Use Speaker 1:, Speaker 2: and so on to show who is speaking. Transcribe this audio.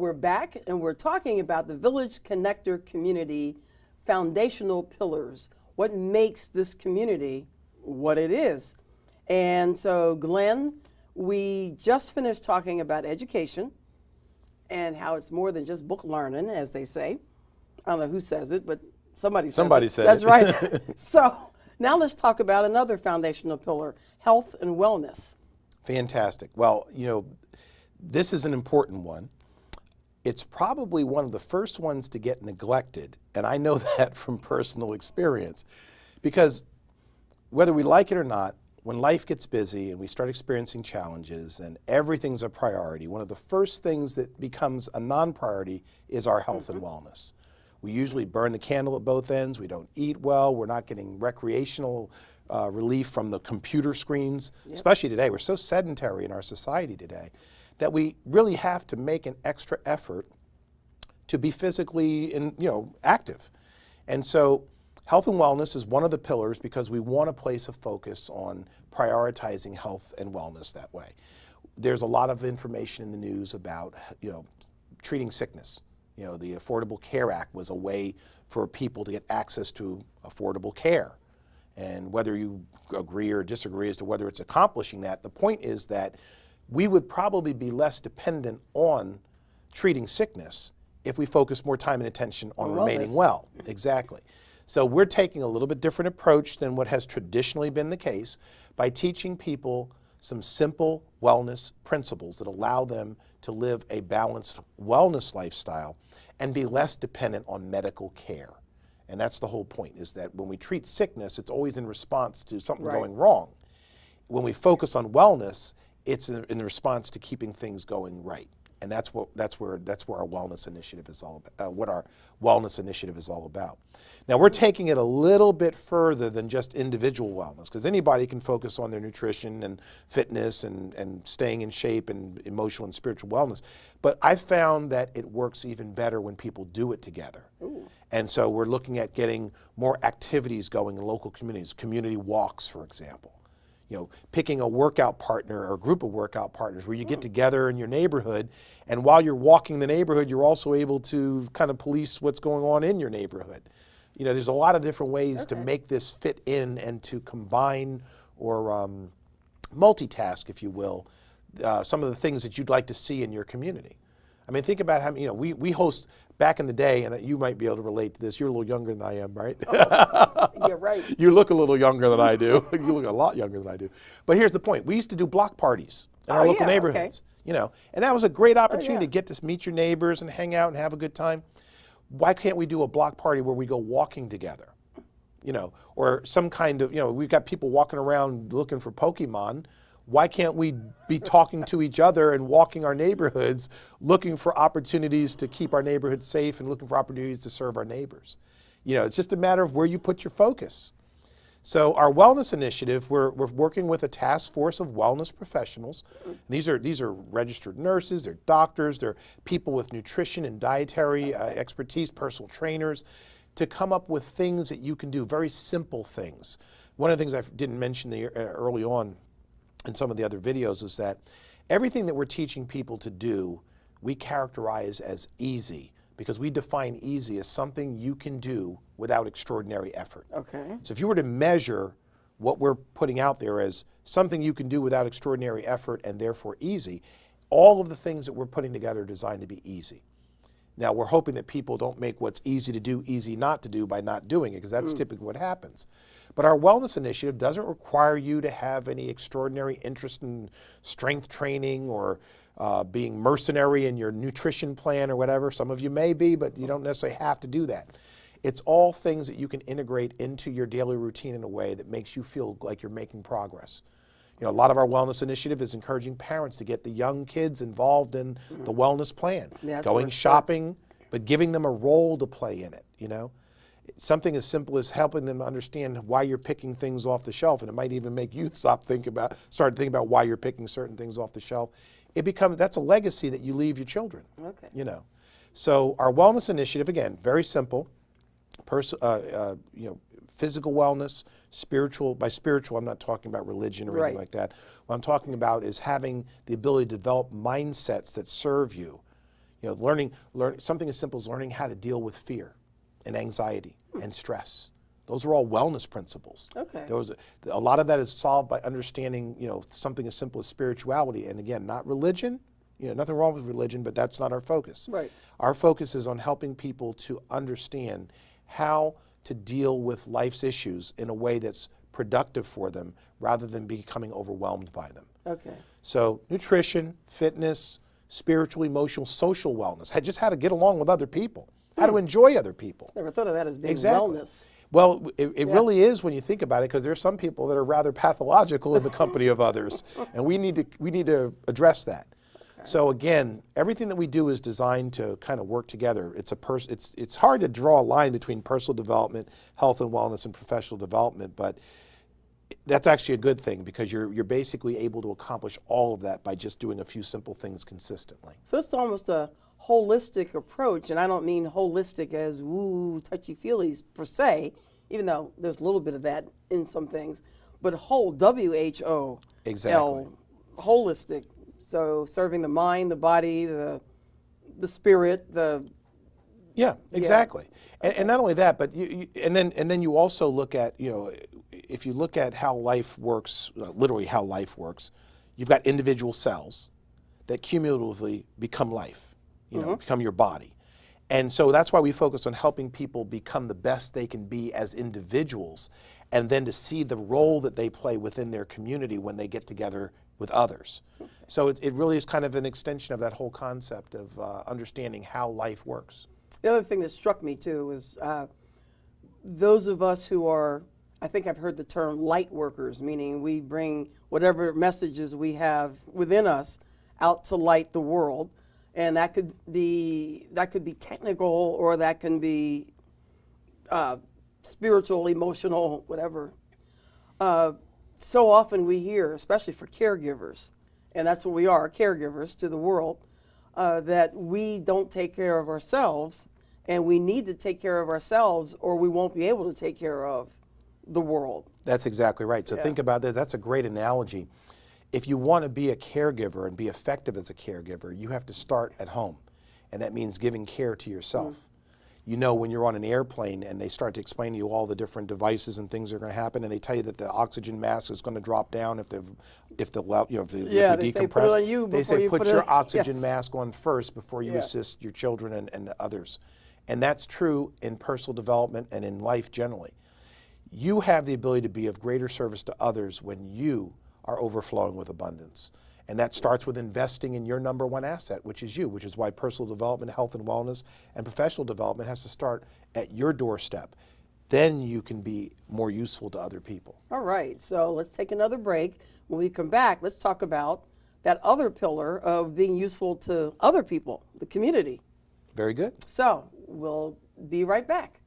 Speaker 1: We're back and we're talking about the Village Connector Community foundational pillars. What makes this community what it is? And so, Glenn, we just finished talking about education and how it's more than just book learning, as they say. I don't know who says it, but somebody says
Speaker 2: Somebody
Speaker 1: it.
Speaker 2: said
Speaker 1: That's
Speaker 2: it.
Speaker 1: right. So now let's talk about another foundational pillar, health and wellness.
Speaker 2: Fantastic. Well, this is an important one. It's probably one of the first ones to get neglected, and I know that from personal experience, because whether we like it or not, when life gets busy and we start experiencing challenges and everything's a priority, one of the first things that becomes a non-priority is our health and wellness. We usually burn the candle at both ends. We don't eat well. We're not getting recreational relief from the computer screens, especially today. We're so sedentary in our society today that we really have to make an extra effort to be physically active. And so health and wellness is one of the pillars because we want to place a focus on prioritizing health and wellness that way. There's a lot of information in the news about treating sickness. The Affordable Care Act was a way for people to get access to affordable care. And whether you agree or disagree as to whether it's accomplishing that, the point is that we would probably be less dependent on treating sickness if we focus more time and attention on remaining well. Exactly. So we're taking a little bit different approach than what has traditionally been the case by teaching people some simple wellness principles that allow them to live a balanced wellness lifestyle and be less dependent on medical care. And that's the whole point, is that when we treat sickness, it's always in response to something going wrong. When we focus on wellness, it's in response to keeping things going right. And that's where our wellness initiative is all about, what our wellness initiative is all about. Now we're taking it a little bit further than just individual wellness, because anybody can focus on their nutrition and fitness and staying in shape and emotional and spiritual wellness. But I found that it works even better when people do it together. Ooh. And so we're looking at getting more activities going in local communities, community walks, for example. Picking a workout partner or a group of workout partners where you get together in your neighborhood, and while you're walking the neighborhood, you're also able to kind of police what's going on in your neighborhood. There's a lot of different ways to make this fit in and to combine or multitask, if you will, some of the things that you'd like to see in your community. I mean, think about how, we host, back in the day, and you might be able to relate to this, you're a little younger than I am, right?
Speaker 1: Yeah, right.
Speaker 2: You look a little younger than I do. You look a lot younger than I do. But here's the point. We used to do block parties in our local neighborhoods, and that was a great opportunity to get to meet your neighbors and hang out and have a good time. Why can't we do a block party where we go walking together? Or some kind of, we've got people walking around looking for Pokemon. Why can't we be talking to each other and walking our neighborhoods, looking for opportunities to keep our neighborhoods safe and looking for opportunities to serve our neighbors? It's just a matter of where you put your focus. So our wellness initiative, we're working with a task force of wellness professionals. These are registered nurses, they're doctors, they're people with nutrition and dietary expertise, personal trainers, to come up with things that you can do, very simple things. One of the things I didn't mention early on in some of the other videos is that everything that we're teaching people to do, we characterize as easy, because we define easy as something you can do without extraordinary effort.
Speaker 1: Okay.
Speaker 2: So if you were to measure what we're putting out there as something you can do without extraordinary effort and therefore easy, all of the things that we're putting together are designed to be easy. Now we're hoping that people don't make what's easy to do easy not to do by not doing it, because that's typically what happens. But our wellness initiative doesn't require you to have any extraordinary interest in strength training or being mercenary in your nutrition plan or whatever. Some of you may be, but you don't necessarily have to do that. It's all things that you can integrate into your daily routine in a way that makes you feel like you're making progress. A lot of our wellness initiative is encouraging parents to get the young kids involved in the wellness plan, going shopping, but giving them a role to play in it, Something as simple as helping them understand why you're picking things off the shelf, and it might even make you start thinking about why you're picking certain things off the shelf. That's a legacy that you leave your children. Okay. So our wellness initiative, again, very simple. Physical wellness, spiritual. By spiritual, I'm not talking about religion or anything like that. What I'm talking about is having the ability to develop mindsets that serve you. You know, learn something as simple as learning how to deal with fear and anxiety and stress. Those are all wellness principles.
Speaker 1: Okay.
Speaker 2: A lot of that is solved by understanding, you know, something as simple as spirituality. And again, not religion. You know, nothing wrong with religion, but that's not our focus.
Speaker 1: Right.
Speaker 2: Our focus is on helping people to understand how to deal with life's issues in a way that's productive for them rather than becoming overwhelmed by them.
Speaker 1: Okay.
Speaker 2: So nutrition, fitness, spiritual, emotional, social wellness, just how to get along with other people, how to enjoy other people.
Speaker 1: Never thought of that as being
Speaker 2: Exactly.
Speaker 1: wellness.
Speaker 2: Well, it really is when you think about it, because there's some people that are rather pathological in the company of others, and we need to address that. Okay. So again, everything that we do is designed to kind of work together. It's hard to draw a line between personal development, health and wellness, and professional development, but that's actually a good thing because you're basically able to accomplish all of that by just doing a few simple things consistently.
Speaker 1: So it's almost a holistic approach, and I don't mean holistic as woo, touchy-feelies per se, even though there's a little bit of that in some things, but whole, W-H-O-L,
Speaker 2: Exactly.
Speaker 1: holistic. So serving the mind, the body, the spirit,
Speaker 2: Yeah, exactly. And not only that, but and then you also look at, you know, if you look at how life works, literally how life works, you've got individual cells that cumulatively become life, you know, become your body. And so that's why we focus on helping people become the best they can be as individuals, and then to see the role that they play within their community when they get together with others. So it really is kind of an extension of that whole concept of understanding how life works.
Speaker 1: The other thing that struck me too was those of us who are, I think I've heard the term light workers, meaning we bring whatever messages we have within us out to light the world. And that could be technical, or that can be spiritual, emotional, whatever. So often we hear, especially for caregivers, and that's what we are, caregivers to the world, that we don't take care of ourselves, and we need to take care of ourselves or we won't be able to take care of the world.
Speaker 2: That's exactly right. So
Speaker 1: Yeah.
Speaker 2: think about this. That's a great analogy. If you want to be a caregiver and be effective as a caregiver, you have to start at home. And that means giving care to yourself. You know, when you're on an airplane and they start to explain to you all the different devices and things that are going to happen, and they tell you that the oxygen mask is going to drop down if you
Speaker 1: They say
Speaker 2: decompress.
Speaker 1: put it on you
Speaker 2: They
Speaker 1: before
Speaker 2: say
Speaker 1: you
Speaker 2: put
Speaker 1: put it
Speaker 2: your
Speaker 1: on-
Speaker 2: oxygen
Speaker 1: yes.
Speaker 2: mask on first before you
Speaker 1: Yeah.
Speaker 2: assist your children and the others. And that's true in personal development and in life generally. You have the ability to be of greater service to others when you are overflowing with abundance. And that starts with investing in your number one asset, which is you, which is why personal development, health and wellness, and professional development has to start at your doorstep. Then you can be more useful to other people.
Speaker 1: All right, so let's take another break. When we come back, let's talk about that other pillar of being useful to other people, the community.
Speaker 2: Very good.
Speaker 1: So we'll be right back.